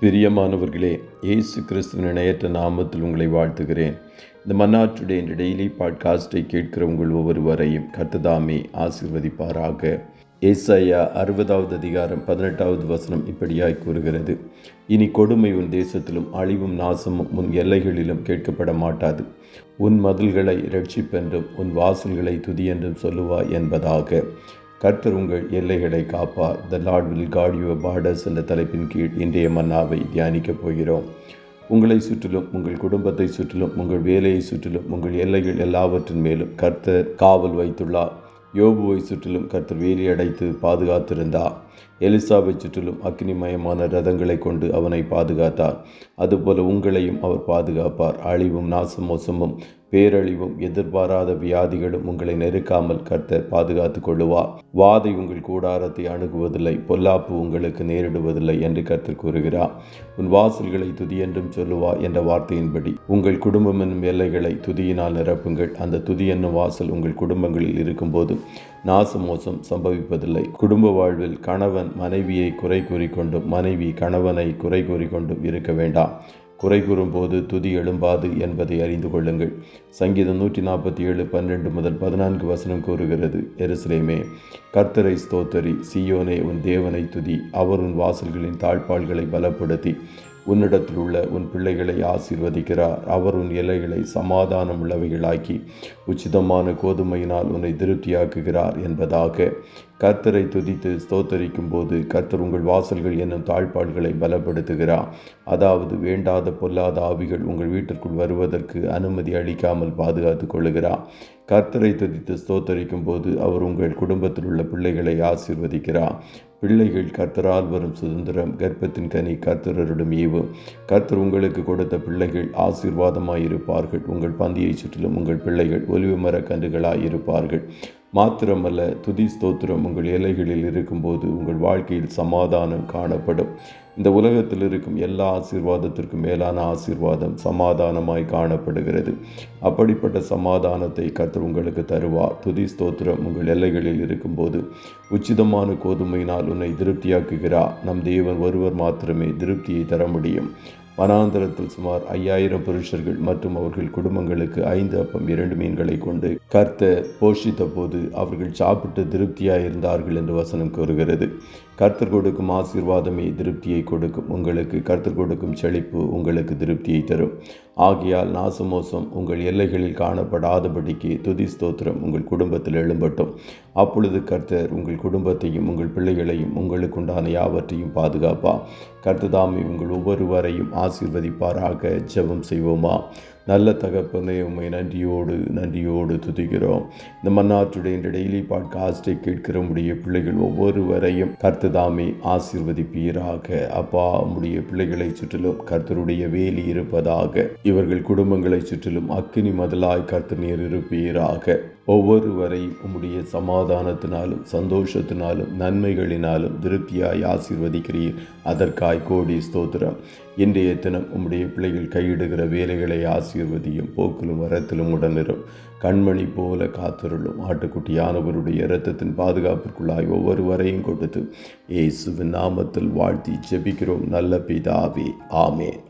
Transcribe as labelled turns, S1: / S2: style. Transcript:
S1: பிரியமானவர்களே, இயேசு கிறிஸ்துவின் இணையற்ற நாமத்தில் உங்களை வாழ்த்துகிறேன். இந்த மன்னா டுடே என்ற டெய்லி பாட்காஸ்டை கேட்கிற உங்கள் ஒவ்வொருவரையும் கர்த்தர் ஆசீர்வதிப்பாராக. ஏசாயா 60வது அதிகாரம் 18வது வசனம் இப்படியாய் கூறுகிறது: இனி கொடுமை உன் தேசத்திலும் அழிவும் நாசமும் உன் எல்லைகளிலும் கேட்கப்பட மாட்டாது. உன் மதில்களை இரட்சிப்பென்றும் உன் வாசல்களை துதியென்றும் சொல்லுவாய் என்பதாக. கர்த்தர் உங்கள் எல்லைகளை காப்பார். The lord will guard your borders என்ற தலைப்பின் கீழ் இன்றைய மன்னாவை தியானிக்கப் போகிறோம். உங்களை சுற்றிலும், உங்கள் குடும்பத்தை சுற்றிலும், உங்கள் வேலையை சுற்றிலும், உங்கள் எல்லைகள் எல்லாவற்றின் மேலும் கர்த்தர் காவல் வைத்துள்ளார். யோபுவை சுற்றிலும் கர்த்தர் வேலி அடைத்து பாதுகாத்திருந்தார். எலிசாவை சுற்றிலும் அக்னிமயமான ரதங்களை கொண்டு அவனை பாதுகாத்தார். அதுபோல உங்களையும் அவர் பாதுகாப்பார். அழிவும் நாசமோசமும் பேரழிவும் எதிர்பாராத வியாதிகளும் உங்களை நெருக்காமல் கர்த்தர் பாதுகாத்து கொள்ளுவார். வாதை உங்கள் கூடாரத்தை அணுகுவதில்லை, பொல்லாப்பு உங்களுக்கு நேரிடுவதில்லை என்று கர்த்தர் கூறுகிறார். உன் வாசல்களை துதியென்றும் சொல்லுவா என்ற வார்த்தையின்படி உங்கள் குடும்பம் என்னும் எல்லைகளை துதியினால் நிரப்புங்கள். அந்த துதி என்னும் வாசல் உங்கள் குடும்பங்களில் இருக்கும்போது நாசமோசம் சம்பவிப்பதில்லை. குடும்ப வாழ்வில் கணவன் மனைவியை குறை கூறிக்கொண்டும் மனைவி கணவனை குறை கூறிக்கொண்டும் இருக்க வேண்டாம். குறை கூறும்போது துதி எழும்பாது என்பதை அறிந்து கொள்ளுங்கள். சங்கீதம் 147:12 முதல் 14 வசனம் கூறுகிறது: எருசலேமே, கர்த்தரை ஸ்தோத்தரி, சீயோனே, உன் தேவனை துதி. அவர் உன் வாசல்களின் தாழ்பாள்களை பலப்படுத்தி உன்னிடத்தில் உள்ள உன் பிள்ளைகளை ஆசீர்வதிக்கிறார். அவர் உன் எல்லைகளை சமாதானம் உள்ளவைகளாக்கி உச்சிதமான கோதுமையினால் உன்னை திருப்தியாக்குகிறார் என்பதாக. கர்த்தரை துதித்து ஸ்தோத்தரிக்கும் போது கர்த்தர் உங்கள் வாசல்கள் என்னும் தாழ்பாள்களை பலப்படுத்துகிறார். அதாவது வேண்டாத பொல்லாத ஆவிகள் உங்கள் வீட்டிற்குள் வருவதற்கு அனுமதி அளிக்காமல் பாதுகாத்து கொள்ளுகிறார். கர்த்தரை துதித்து ஸ்தோத்தரிக்கும் போது அவர் உங்கள் குடும்பத்தில் உள்ள பிள்ளைகளை ஆசீர்வதிக்கிறார். பிள்ளைகள் கர்த்தரால் வரும் சுதந்திரம், கர்ப்பத்தின் கனி கர்த்தரிடம் ஈவு. கர்த்தர் உங்களுக்கு கொடுத்த பிள்ளைகள் ஆசீர்வாதமாயிருப்பார்கள். உங்கள் பந்தியை சுற்றிலும் உங்கள் பிள்ளைகள் ஒலிவ மர கன்றுகளாயிருப்பார்கள். மாத்திரமல்ல, துதி ஸ்தோத்திரம் உங்கள் எல்லைகளில் இருக்கும்போது உங்கள் வாழ்க்கையில் சமாதானம் காணப்படும். இந்த உலகத்தில் இருக்கும் எல்லா ஆசீர்வாதத்திற்கும் மேலான ஆசீர்வாதம் சமாதானமாய் காணப்படுகிறது. அப்படிப்பட்ட சமாதானத்தை கர்த்தர் உங்களுக்கு தருவார். துதி ஸ்தோத்திரம் உங்கள் எல்லைகளில் இருக்கும்போது உச்சிதமான கோதுமையினால் உன்னை திருப்தியாக்குகிறார். நம் தேவன் ஒருவர் மாத்திரமே திருப்தியை தர முடியும். வனாந்தரத்தில் சுமார் 5000 புருஷர்கள் மற்றும் அவர்கள் குடும்பங்களுக்கு 5 அப்பம் 2 மீன்களை கொண்டு கர்த்தர் போஷித்த போது அவர்கள் சாப்பிட்டு திருப்தியாயிருந்தார்கள் என்று வசனம் கூறுகிறது. கர்த்தர் கொடுக்கும் ஆசீர்வாதமே திருப்தியை கொடுக்கும். உங்களுக்கு கர்த்தர் கொடுக்கும் செழிப்பு உங்களுக்கு திருப்தியை தரும். ஆகையால் நாசமோசம் உங்கள் எல்லைகளில் காணப்படாதபடிக்கு துதி ஸ்தோத்திரம் உங்கள் குடும்பத்தில் எழும்பட்டும். அப்பொழுது கர்த்தர் உங்கள் குடும்பத்தையும் உங்கள் பிள்ளைகளையும் உங்களுக்குண்டான யாவற்றையும் பாதுகாப்பா. கர்த்தர் உங்கள் ஒவ்வொருவரையும் ஆசீர்வதிப்பாராக. ஜெபம் செய்வோமா? நல்ல தகப்பனே, உம்மை நன்றியோடு துதிக்கிறோம். இந்த மன்னா டுடே என்ற டெய்லி பாட்காஸ்டை கேட்கிற உம்முடைய பிள்ளைகள் ஒவ்வொருவரையும் கர்த்தர் ஆசீர்வதிப்பீராக. அப்பா, உம்முடைய பிள்ளைகளை சுற்றிலும் கர்த்தருடைய வேலி இருப்பதாக. இவர்கள் குடும்பங்களை சுற்றிலும் அக்கினி மதிலாய் கர்த்தர் நீர் இருப்பீராக. ஒவ்வொருவரையும் உம்முடைய சமாதானத்தினாலும் சந்தோஷத்தினாலும் நன்மைகளினாலும் திருப்தியாய் ஆசீர்வதிக்கிறீர். அதற்காய் கோடி ஸ்தோத்திரம். இன்றைய தினம் உம்முடைய பிள்ளைகள் கையிடுகிற வேலைகளை ஆசீர்வதியும். போக்கிலும் வரத்திலும் உடனிரும். கண்மணி போல காத்திருளும். ஆட்டுக்குட்டியானவருடைய இரத்தத்தின் பாதுகாப்பிற்குள்ளாய் ஒவ்வொருவரையும் கொடுத்து இயேசுவின் நாமத்தில் வாழ்த்தி ஜெபிக்கிறோம் நல்ல பிதாவே. ஆமென்.